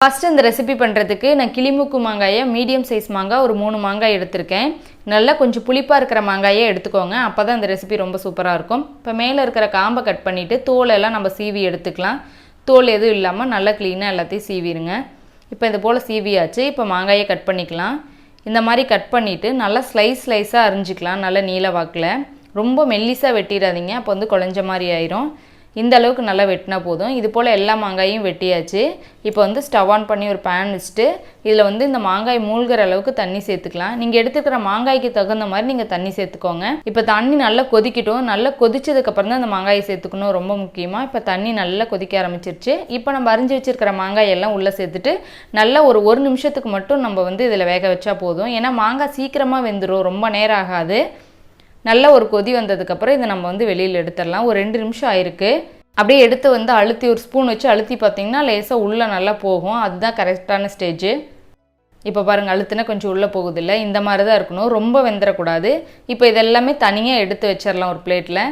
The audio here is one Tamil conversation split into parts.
ஃபர்ஸ்ட் இந்த ரெசிபி பண்ணுறதுக்கு நான் கிளிமூக்கு மாங்காயை மீடியம் சைஸ் மாங்காய் ஒரு 3 மாங்காய் எடுத்திருக்கேன். நல்லா கொஞ்சம் புளிப்பாக இருக்கிற மாங்காயே எடுத்துக்கோங்க. அப்போ தான் இந்த ரெசிபி ரொம்ப சூப்பராக இருக்கும். இப்போ மேலே இருக்கிற காம்பை கட் பண்ணிவிட்டு தோலெல்லாம் நம்ம சீவி எடுத்துக்கலாம். தோல் எதுவும் இல்லாமல் நல்லா க்ளீனாக எல்லாத்தையும் சீவிடுங்க. இப்போ இது போல் சீவியாச்சு. இப்போ மாங்காயை கட் பண்ணிக்கலாம். இந்த மாதிரி கட் பண்ணிவிட்டு நல்லா ஸ்லைஸாக அரிஞ்சிக்கலாம். நல்லா நீல வாக்கில் ரொம்ப மெல்லிஸாக வெட்டிடாதீங்க, அப்போ வந்து குழஞ்ச மாதிரி ஆயிரும். இந்த அளவுக்கு நல்லா வெட்டினா போதும். இது போல் எல்லா மாங்காயும் வெட்டியாச்சு. இப்போ வந்து ஸ்டவ் ஆன் பண்ணி ஒரு பேன் வச்சுட்டு இதில் வந்து இந்த மாங்காய் மூழ்கிற அளவுக்கு தண்ணி சேர்த்துக்கலாம். நீங்கள் எடுத்துக்கிற மாங்காய்க்கு தகுந்த மாதிரி நீங்கள் தண்ணி சேர்த்துக்கோங்க. இப்போ தண்ணி நல்லா கொதிக்கட்டும். நல்லா கொதிச்சதுக்கப்புறம் தான் இந்த மாங்காயை சேர்த்துக்கணும், ரொம்ப முக்கியமாக. இப்போ தண்ணி நல்லா கொதிக்க ஆரம்பிச்சிருச்சு. இப்போ நம்ம அரிஞ்சு வச்சுருக்கிற மாங்காய் எல்லாம் உள்ளே சேர்த்துட்டு நல்லா ஒரு நிமிஷத்துக்கு மட்டும் நம்ம வந்து இதில் வேக வச்சா போதும். ஏன்னா மாங்காய் சீக்கிரமாக வெந்துடும், ரொம்ப நேரம் ஆகாது. நல்ல ஒரு கொதி வந்ததுக்கப்புறம் இதை நம்ம வந்து வெளியில் எடுத்துடலாம். ஒரு 2 நிமிஷம் ஆயிருக்கு. அப்படியே எடுத்து வந்து அழுத்தி ஒரு ஸ்பூன் வச்சு அழுத்தி பார்த்திங்கன்னா லேசாக உள்ளே நல்லா போகும். அதுதான் கரெக்டான ஸ்டேஜு. இப்போ பாருங்கள், அழுத்துனா கொஞ்சம் உள்ளே போகுதில்ல, இந்த மாதிரி தான் இருக்கணும், ரொம்ப வெந்துடக்கூடாது. இப்போ இதெல்லாமே தனியாக எடுத்து வச்சிடலாம் ஒரு பிளேட்டில்.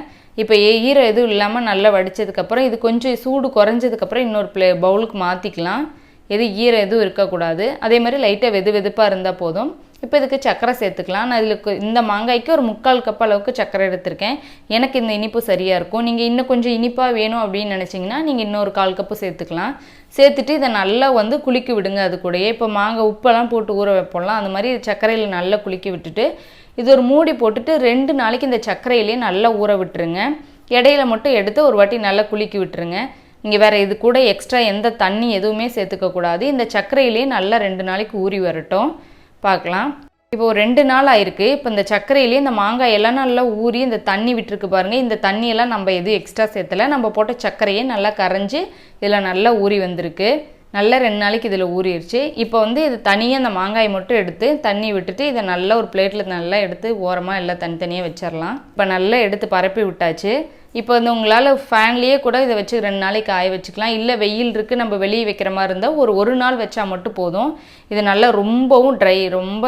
இப்போ ஈரம் எதுவும் இல்லாமல் நல்லா வடித்ததுக்கப்புறம் இது கொஞ்சம் சூடு குறைஞ்சதுக்கப்புறம் இன்னொரு பவுலுக்கு மாற்றிக்கலாம். ஈரம் எதுவும் இருக்கக்கூடாது. அதே மாதிரி லைட்டாக வெதுப்பாக இருந்தால் போதும். இப்போ இதுக்கு சர்க்கரை சேர்த்துக்கலாம். நான் இதில் இந்த மாங்காய்க்கு ஒரு 3/4 கப் அளவுக்கு சர்க்கரை எடுத்திருக்கேன். எனக்கு இந்த இனிப்பு சரியாக இருக்கும். நீங்கள் இன்னும் கொஞ்சம் இனிப்பாக வேணும் அப்படின்னு நினச்சிங்கன்னா நீங்கள் இன்னொரு 1/4 கப்பு சேர்த்துக்கலாம். சேர்த்துட்டு இதை நல்லா வந்து குலுக்கி விடுங்க. அது கூடயே இப்போ மாங்காய் உப்பெல்லாம் போட்டு ஊற வைப்போம்லாம், அந்த மாதிரி சர்க்கரையில் நல்லா குலுக்கி விட்டுட்டு இது ஒரு மூடி போட்டுட்டு 2 நாளைக்கு இந்த சர்க்கரையிலேயே நல்லா ஊற விட்டுருங்க. இடையில மட்டும் எடுத்து ஒரு வாட்டி நல்லா குலுக்கி விட்டுருங்க. நீங்கள் வேறு இது கூட எக்ஸ்ட்ரா எந்த தண்ணி எதுவுமே சேர்த்துக்கக்கூடாது. இந்த சர்க்கரையிலேயே நல்லா 2 நாளைக்கு ஊறி வரட்டும். பார்க்கலாம். இப்போ ஒரு 2 நாள் ஆயிருக்கு. இப்போ இந்த சர்க்கரையிலேயே இந்த மாங்காய் எல்லாம் நல்லா ஊறி இந்த தண்ணி விட்டுருக்கு பாருங்கள். இந்த தண்ணியெல்லாம் நம்ம எதுவும் எக்ஸ்ட்ரா சேர்த்தலை. நம்ம போட்ட சர்க்கரையே நல்லா கரைஞ்சி இதில் நல்லா ஊறி வந்திருக்கு. நல்லா 2 நாளைக்கு இதில் ஊறிடுச்சு. இப்போ வந்து இது தனியாக அந்த மாங்காய் மட்டும் எடுத்து தண்ணி விட்டுட்டு இதை நல்லா ஒரு பிளேட்டில் நல்லா எடுத்து ஓரமாக எல்லாம் தனித்தனியாக வச்சிடலாம். இப்போ நல்லா எடுத்து பரப்பி விட்டாச்சு. இப்போ வந்து உங்களால் ஃபேன்லேயே கூட இதை வச்சு 2 நாளைக்கு காய வச்சுக்கலாம். இல்லை வெயில் இருக்குது, நம்ம வெளியே வைக்கிற மாதிரி இருந்தால் ஒரு நாள் வச்சா மட்டும் போதும். இது நல்லா ரொம்பவும் ரொம்ப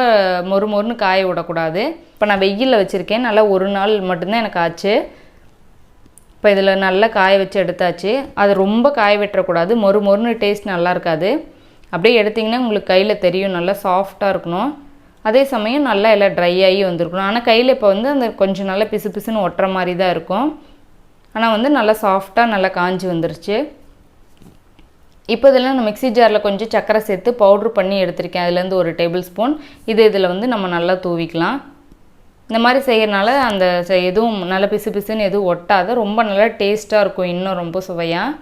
மொறுன்னு காய விடக்கூடாது. இப்போ நான் வெயிலில் வச்சுருக்கேன். நல்லா 1 நாள் மட்டும்தான் எனக்கு ஆச்சு. இப்போ இதில் நல்லா காய வச்சு எடுத்தாச்சு. அது ரொம்ப காய வெட்டக்கூடாது, மொறுன்னு டேஸ்ட் நல்லா இருக்காது. அப்படியே எடுத்திங்கன்னா உங்களுக்கு கையில் தெரியும், நல்லா சாஃப்டாக இருக்கணும். அதே சமயம் நல்லா எல்லாம் ட்ரை ஆகி வந்திருக்கணும். ஆனால் கையில் இப்போ வந்து அந்த கொஞ்சம் நல்லா பிசுன்னு ஒட்டுற மாதிரி தான் இருக்கும். ஆனால் வந்து நல்லா சாஃப்டாக நல்லா காஞ்சி வந்துருச்சு. இப்போ இதில் நான் மிக்ஸி ஜாரில் கொஞ்சம் சர்க்கரை சேர்த்து பவுட்ரு பண்ணி எடுத்திருக்கேன். அதுலேருந்து 1 டேபிள் ஸ்பூன். இதில் வந்து நம்ம நல்லா தூவிக்கலாம். இந்த மாதிரி செய்கிறனால அந்த எதுவும் நல்லா பிசுன்னு எதுவும் ஒட்டாத ரொம்ப நல்லா டேஸ்ட்டாக இருக்கும். இன்னும் ரொம்ப சுவையாக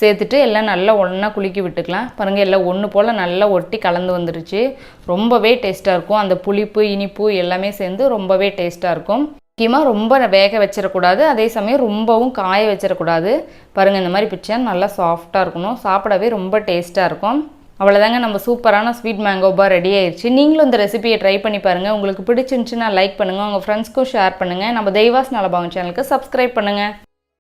சேர்த்துட்டு எல்லாம் நல்லா ஒன்றா குலுக்கி விட்டுக்கலாம். பாருங்கள், எல்லாம் ஒன்று போல் நல்லா ஒட்டி கலந்து வந்துருச்சு. ரொம்பவே டேஸ்ட்டாக இருக்கும். அந்த புளிப்பு இனிப்பு எல்லாமே சேர்ந்து ரொம்பவே டேஸ்ட்டாக இருக்கும். முக்கியமாக ரொம்ப வேக வச்சிடக்கூடாது, அதே சமயம் ரொம்பவும் காய வச்சிடக்கூடாது. பாருங்கள், இந்த மாதிரி பிச்சா நல்லா சாஃப்டாக இருக்கணும். சாப்பிடவே ரொம்ப டேஸ்ட்டாக இருக்கும். அவ்வளோதாங்க, நம்ம சூப்பரான ஸ்வீட் மேங்கோ பார் ரெடி ஆயிடுச்சு. நீங்களும் இந்த ரெசிபியை ட்ரை பண்ணி பாருங்கள். உங்களுக்கு பிடிச்சிருந்துச்சுன்னா லைக் பண்ணுங்கள், உங்கள் ஃப்ரெண்ட்ஸ்க்கும் ஷேர் பண்ணுங்கள். நம்ம தெய்வாஸ் நலபாகம் சேனலுக்கு சப்ஸ்கிரைப் பண்ணுங்கள்.